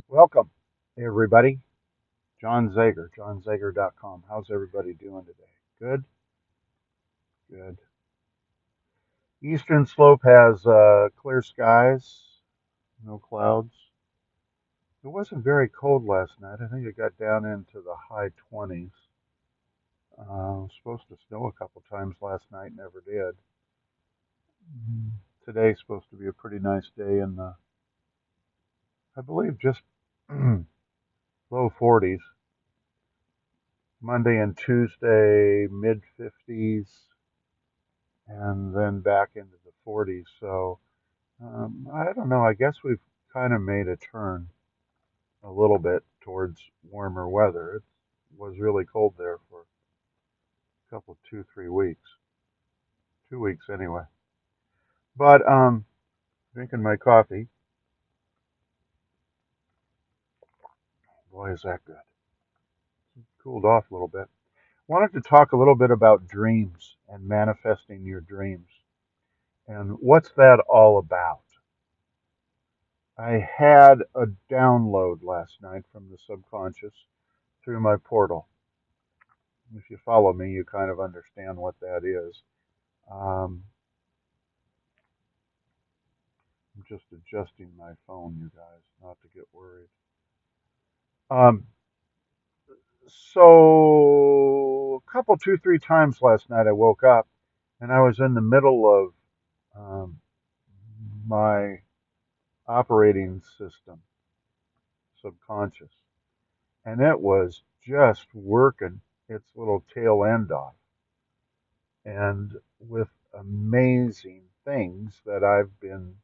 Welcome, everybody. John Zager, johnzager.com. How's everybody doing today? Good? Good. Eastern Slope has clear skies, no clouds. It wasn't very cold last night. I think it got down into the high 20s. It was supposed to snow a couple times last night, never did. Today's supposed to be a pretty nice day in the, I believe, just low 40s. Monday and Tuesday, mid 50s, and then back into the 40s. So I don't know. I guess we've kind of made a turn a little bit towards warmer weather. It was really cold there for a couple, 2, 3 weeks, 2 weeks anyway. But drinking my coffee. Boy, is that good. Cooled off a little bit. Wanted to talk a little bit about dreams and manifesting your dreams and what's that all about. I had a download last night from the subconscious through my portal. If you follow me, you kind of understand what that is. Um, I'm just adjusting my phone, you guys, not to get worried. Um, so, a couple, 2, 3 times last night, I woke up and I was in the middle of my operating system, subconscious, and it was just working its little tail end off. And with amazing things that I've been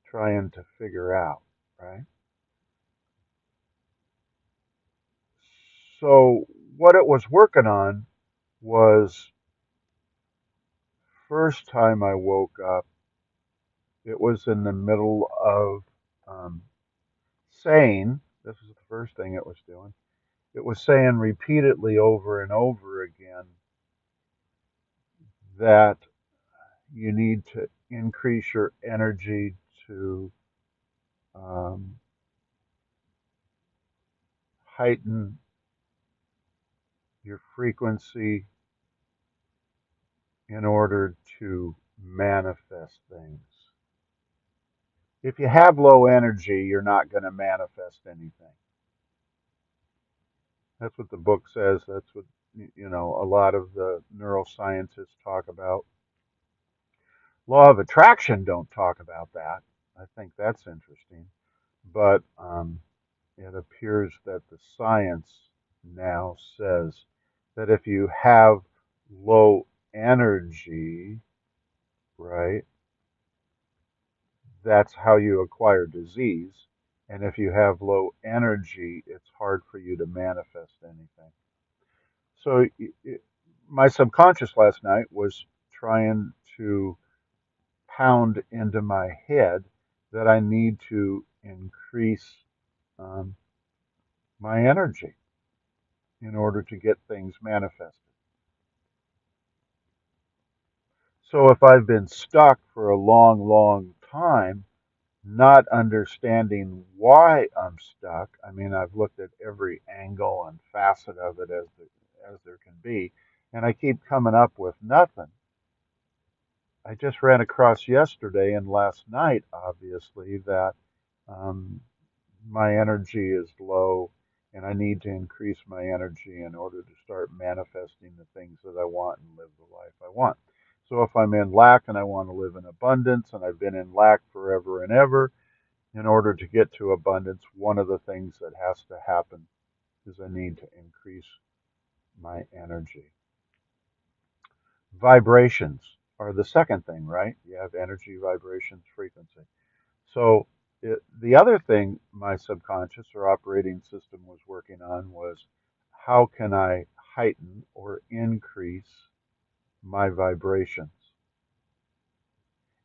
trying to figure out, right? So, what it was working on was first time I woke up, it was in the middle of um, saying, this is the first thing it was doing, it was saying repeatedly over and over again that you need to increase your energy to um, heighten your frequency in order to manifest things. If you have low energy, you're not going to manifest anything. That's what the book says. That's what, a lot of the neuroscientists talk about. Law of attraction don't talk about that. I think that's interesting. But it appears that the science now says that if you have low energy, right, that's how you acquire disease. And if you have low energy, it's hard for you to manifest anything. So my subconscious last night was trying to pound into my head that I need to increase um, my energy in order to get things manifested. So if I've been stuck for a long, long time, not understanding why I'm stuck. I mean, I've looked at every angle and facet of it as there can be, and I keep coming up with nothing. I just ran across yesterday and last night, obviously, that um, my energy is low, and I need to increase my energy in order to start manifesting the things that I want and live the life I want. So if I'm in lack and I want to live in abundance, and I've been in lack forever and ever, in order to get to abundance, one of the things that has to happen is I need to increase my energy. Vibrations are the second thing, right? You have energy, vibrations, frequency. So the other thing my subconscious or operating system was working on was how can I heighten or increase my vibrations?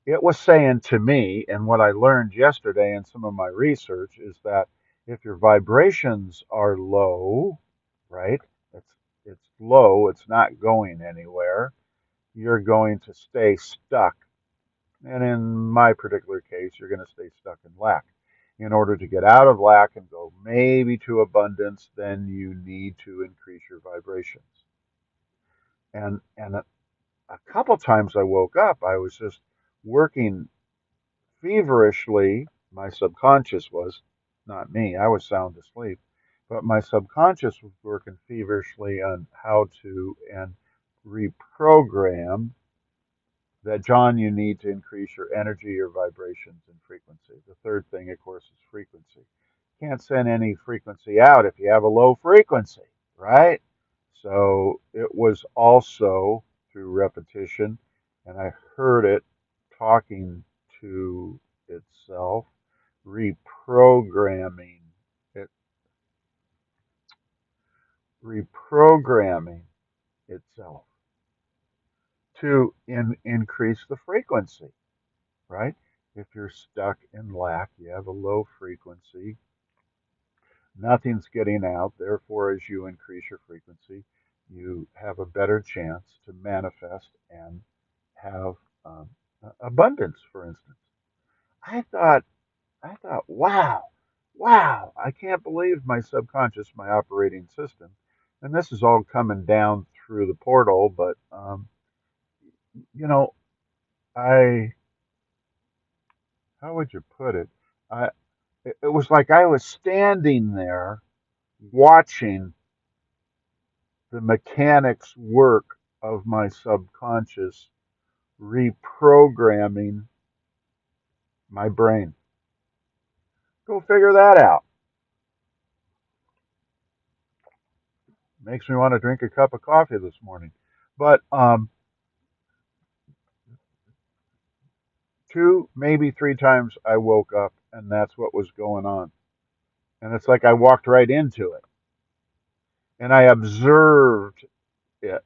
It was saying to me, and what I learned yesterday in some of my research is that if your vibrations are low, right? It's low, it's not going anywhere. You're going to stay stuck. And in my particular case, you're going to stay stuck in lack. in order to get out of lack and go maybe to abundance, then you need to increase your vibrations. And a couple times I woke up, I was just working feverishly. My subconscious was, not me, I was sound asleep, but my subconscious was working feverishly on how to and reprogram that, John, you need to increase your energy, your vibrations, and frequency. The third thing, of course, is frequency. Can't send any frequency out if you have a low frequency, right? So it was also through repetition, and I heard it talking to itself, reprogramming it, reprogramming itself to increase the frequency, right? If you're stuck in lack, you have a low frequency, nothing's getting out. Therefore, as you increase your frequency, you have a better chance to manifest and have um, abundance, for instance. I thought, wow, wow, I can't believe my subconscious, my operating system, and this is all coming down through the portal, but, you know, I, how would you put it? I, it was like I was standing there watching the mechanics work of my subconscious reprogramming my brain. Go figure that out. Makes me want to drink a cup of coffee this morning. But two, maybe three times I woke up and that's what was going on. And it's like I walked right into it and I observed it.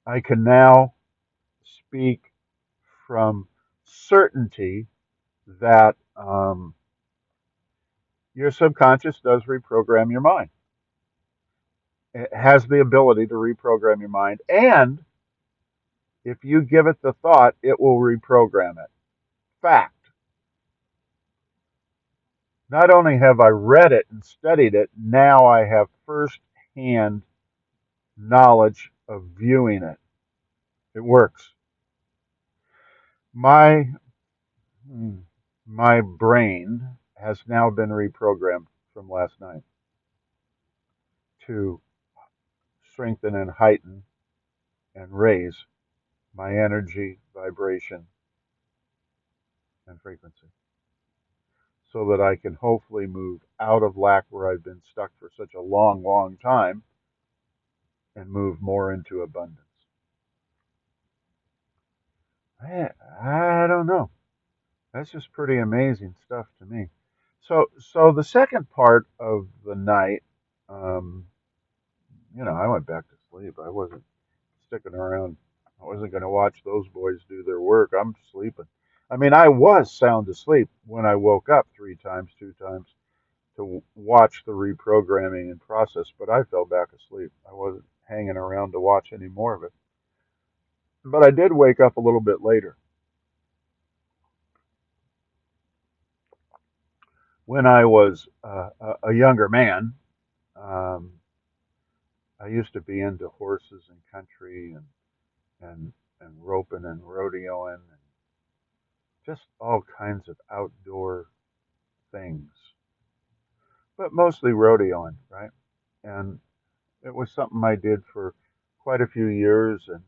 I can now speak from certainty that your subconscious does reprogram your mind. It has the ability to reprogram your mind. And if you give it the thought, it will reprogram it. Fact. Not only have I read it and studied it, now I have first hand knowledge of viewing it. It works. My my brain has now been reprogrammed from last night to strengthen and heighten and raise my energy, vibration, and frequency so that I can hopefully move out of lack where I've been stuck for such a long, long time and move more into abundance. I don't know. That's just pretty amazing stuff to me. So the second part of the night, um, I went back to sleep. I wasn't sticking around. I wasn't going to watch those boys do their work. I'm sleeping. I mean, I was sound asleep when I woke up three times, two times to watch the reprogramming and process, but I fell back asleep. I wasn't hanging around to watch any more of it. But I did wake up a little bit later. When I was a younger man, um, I used to be into horses and country and, and roping and rodeoing and just all kinds of outdoor things, but mostly rodeoing, right? And it was something I did for quite a few years and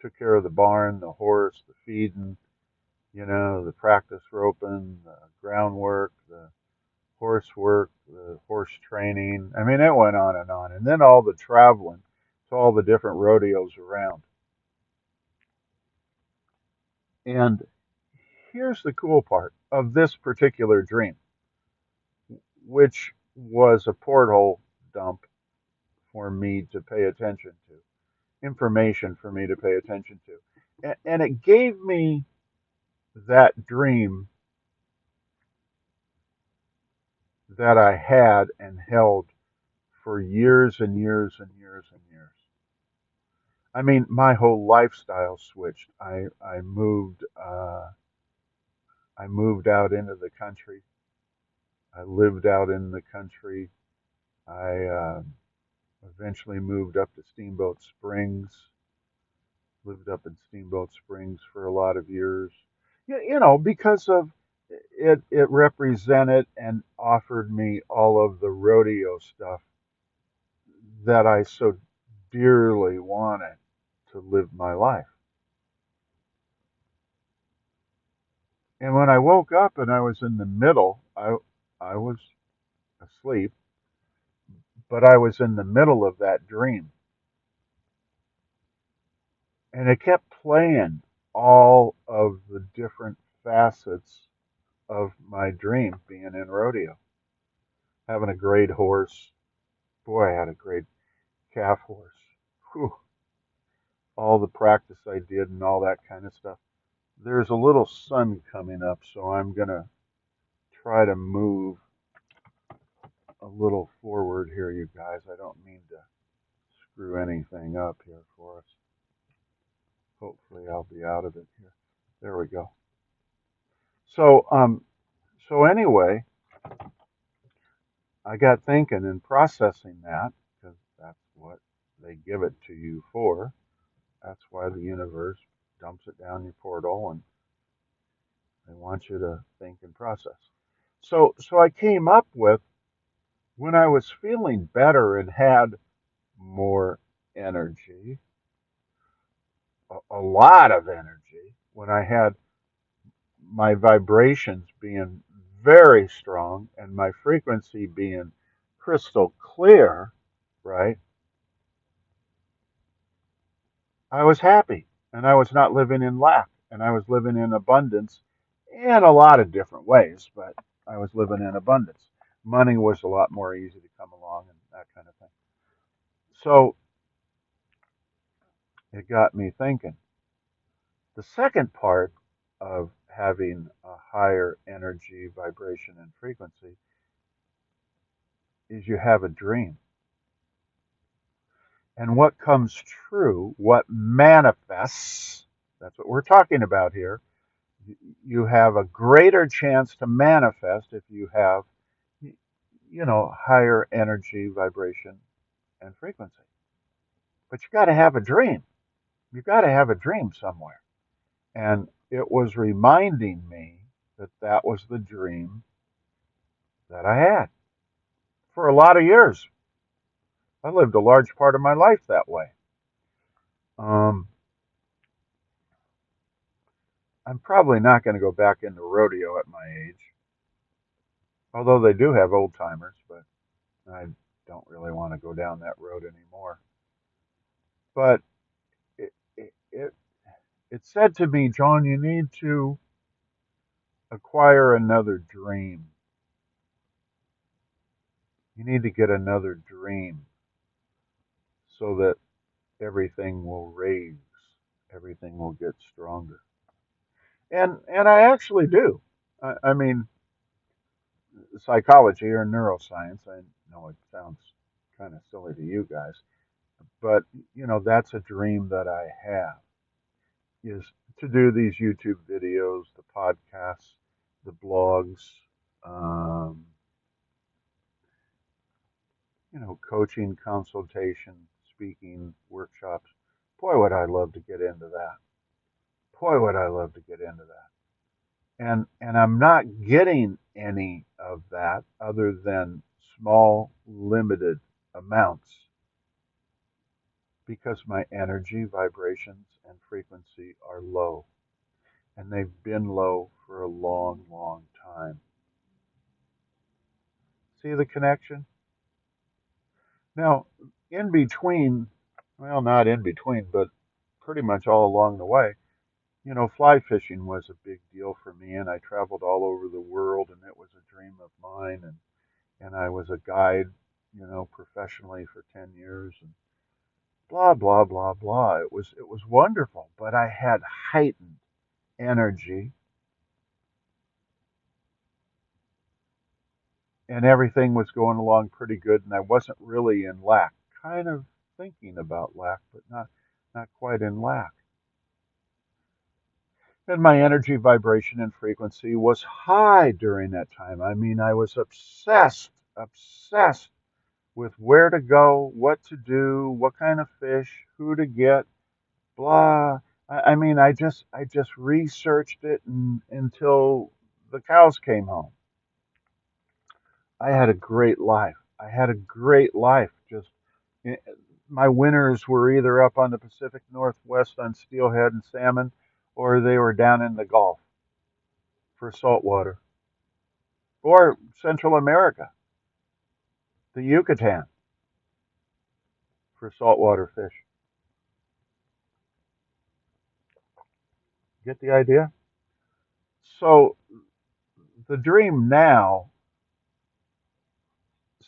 took care of the barn, the horse, the feeding, the practice roping, the groundwork, the horse work, the horse training. I mean, it went on and on. And then all the traveling to all the different rodeos around. And here's the cool part of this particular dream, which was a porthole dump for me to pay attention to, information for me to pay attention to. And it gave me that dream that I had and held for years and years and years and years. I mean, my whole lifestyle switched. I moved I moved out into the country. I lived out in the country. I eventually moved up to Steamboat Springs, lived up in Steamboat Springs for a lot of years. Because of it represented and offered me all of the rodeo stuff that I so dearly wanted to live my life. And when I woke up and I was in the middle, I was asleep, but I was in the middle of that dream. And it kept playing all of the different facets of my dream being in rodeo. Having a great horse. Boy, I had a great calf horse. Whew, all the practice I did and all that kind of stuff. There's a little sun coming up, so I'm going to try to move a little forward here, you guys. I don't mean to screw anything up here for us. Hopefully I'll be out of it here. There we go. So, anyway, I got thinking and processing that because that's what they give it to you for. That's why the universe dumps it down your portal and they want you to think and process. So I came up with when I was feeling better and had more energy, a lot of energy, when I had my vibrations being very strong and my frequency being crystal clear, right? I was happy and I was not living in lack and I was living in abundance in a lot of different ways, but I was living in abundance. Money was a lot more easy to come along and that kind of thing. So it got me thinking. The second part of having a higher energy, vibration, and frequency is you have a dream. And what comes true, what manifests, that's what we're talking about here. You have a greater chance to manifest if you have, higher energy, vibration, and frequency. But you got to have a dream. You got to have a dream somewhere. And it was reminding me that that was the dream that I had for a lot of years. I lived a large part of my life that way. Um, I'm probably not going to go back into rodeo at my age, although they do have old timers, but I don't really want to go down that road anymore. But it, it, it, it said to me, John, you need to acquire another dream. You need to get another dream so that everything will raise, everything will get stronger. And I actually do. I mean, psychology or neuroscience. I know it sounds kind of silly to you guys, but that's a dream that I have is to do these YouTube videos, the podcasts, the blogs, um, coaching, consultation, speaking, workshops. Boy, would I love to get into that. Boy, would I love to get into that. And I'm not getting any of that other than small, limited amounts because my energy, vibrations, and frequency are low. And they've been low for a long, long time. See the connection? Now, in between, well, not in between, but pretty much all along the way, fly fishing was a big deal for me, and I traveled all over the world, and it was a dream of mine. And I was a guide, professionally for 10 years, and blah blah blah blah. It was wonderful, but I had heightened energy, and everything was going along pretty good, and I wasn't really in lack. Kind of thinking about lack, but not quite in lack. And my energy, vibration, and frequency was high during that time. I mean, I was obsessed with where to go, what to do, what kind of fish, who to get, blah. I mean, I just researched it until the cows came home. I had a great life. I had a great life. Just eh, my winters were either up on the Pacific Northwest on steelhead and salmon, or they were down in the Gulf for saltwater, or Central America, the Yucatan for saltwater fish. Get the idea? So the dream now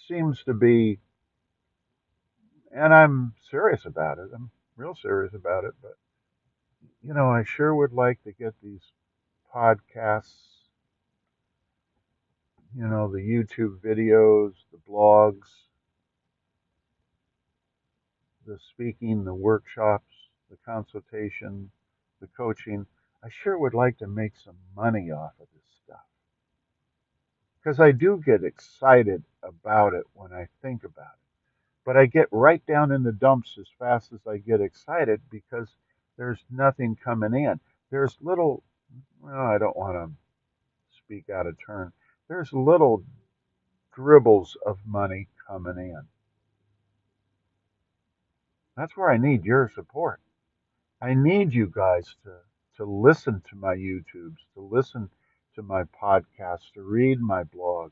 seems to be, and I'm serious about it. I'm real serious about it. But I sure would like to get these podcasts, the YouTube videos, the blogs, the speaking, the workshops, the consultation, the coaching. I sure would like to make some money off of this stuff because I do get excited about it when I think about it. But I get right down in the dumps as fast as I get excited because there's nothing coming in. There's little, well, I don't want to speak out of turn. There's little dribbles of money coming in. That's where I need your support. I need you guys to listen to my YouTubes, to listen to my podcasts, to read my blogs.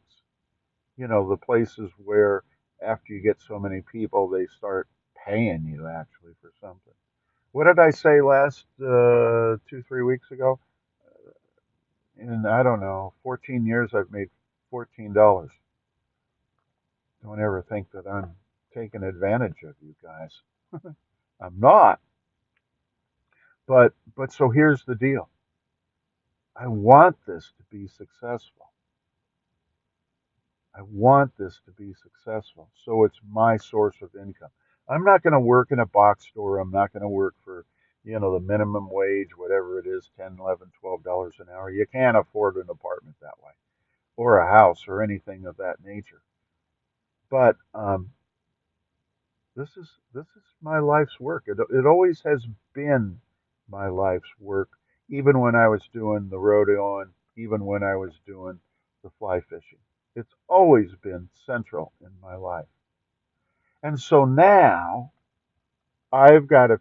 The places where after you get so many people, they start paying you actually for something. What did I say last 2, 3 weeks ago? In I don't know, 14 years, I've made $14. Don't ever think that I'm taking advantage of you guys. I'm not. But so here's the deal. I want this to be successful. I want this to be successful. So it's my source of income. I'm not going to work in a box store. I'm not going to work for, the minimum wage, whatever it is, 10, 11, $12 an hour. You can't afford an apartment that way or a house or anything of that nature. But this is my life's work. It always has been my life's work, even when I was doing the rodeo and even when I was doing the fly fishing. It's always been central in my life. And so now I've got to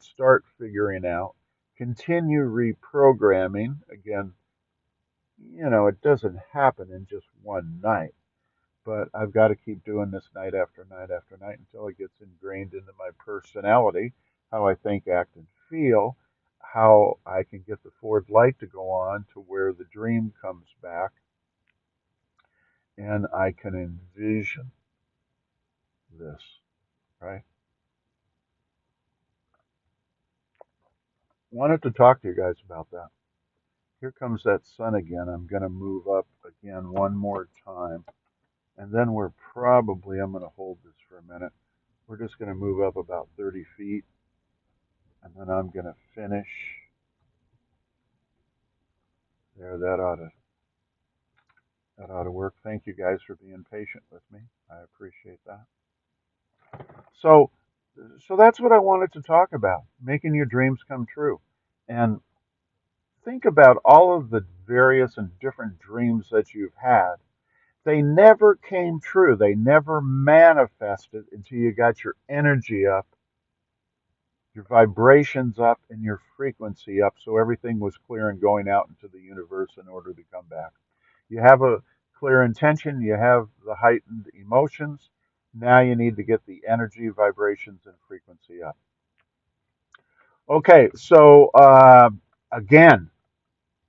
start figuring out, continue reprogramming. Again, it doesn't happen in just one night, but I've got to keep doing this night after night after night until it gets ingrained into my personality, how I think, act, and feel, how I can get the Ford light to go on to where the dream comes back and I can envision this, right? Wanted to talk to you guys about that. Here comes that sun again. I'm going to move up again one more time. And then I'm going to hold this for a minute. We're just going to move up about 30 feet. And then I'm going to finish. There, that ought to work. Thank you guys for being patient with me. I appreciate that. So, so that's what I wanted to talk about, making your dreams come true. And think about all of the various and different dreams that you've had. They never came true. They never manifested until you got your energy up, your vibrations up, and your frequency up, so everything was clear and going out into the universe in order to come back. You have a clear intention, you have the heightened emotions. Now you need to get the energy, vibrations, and frequency up. Okay, so again,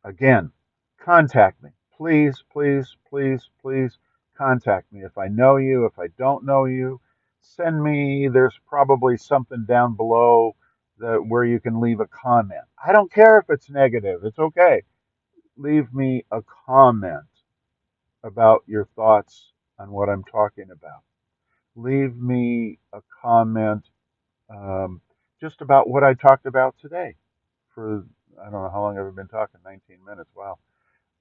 again, contact me. Please, please, please, please contact me. If I know you, if I don't know you, send me. There's probably something down below where you can leave a comment. I don't care if it's negative. It's okay. Leave me a comment about your thoughts on what I'm talking about. Leave me a comment um, just about what I talked about today for I don't know how long I've been talking. 19 minutes. Wow.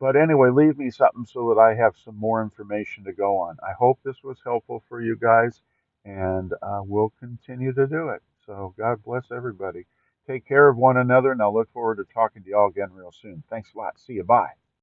But anyway, leave me something so that I have some more information to go on. I hope this was helpful for you guys, and we'll continue to do it. So God bless everybody. Take care of one another, and I'll look forward to talking to y'all again real soon. Thanks a lot. See you. Bye.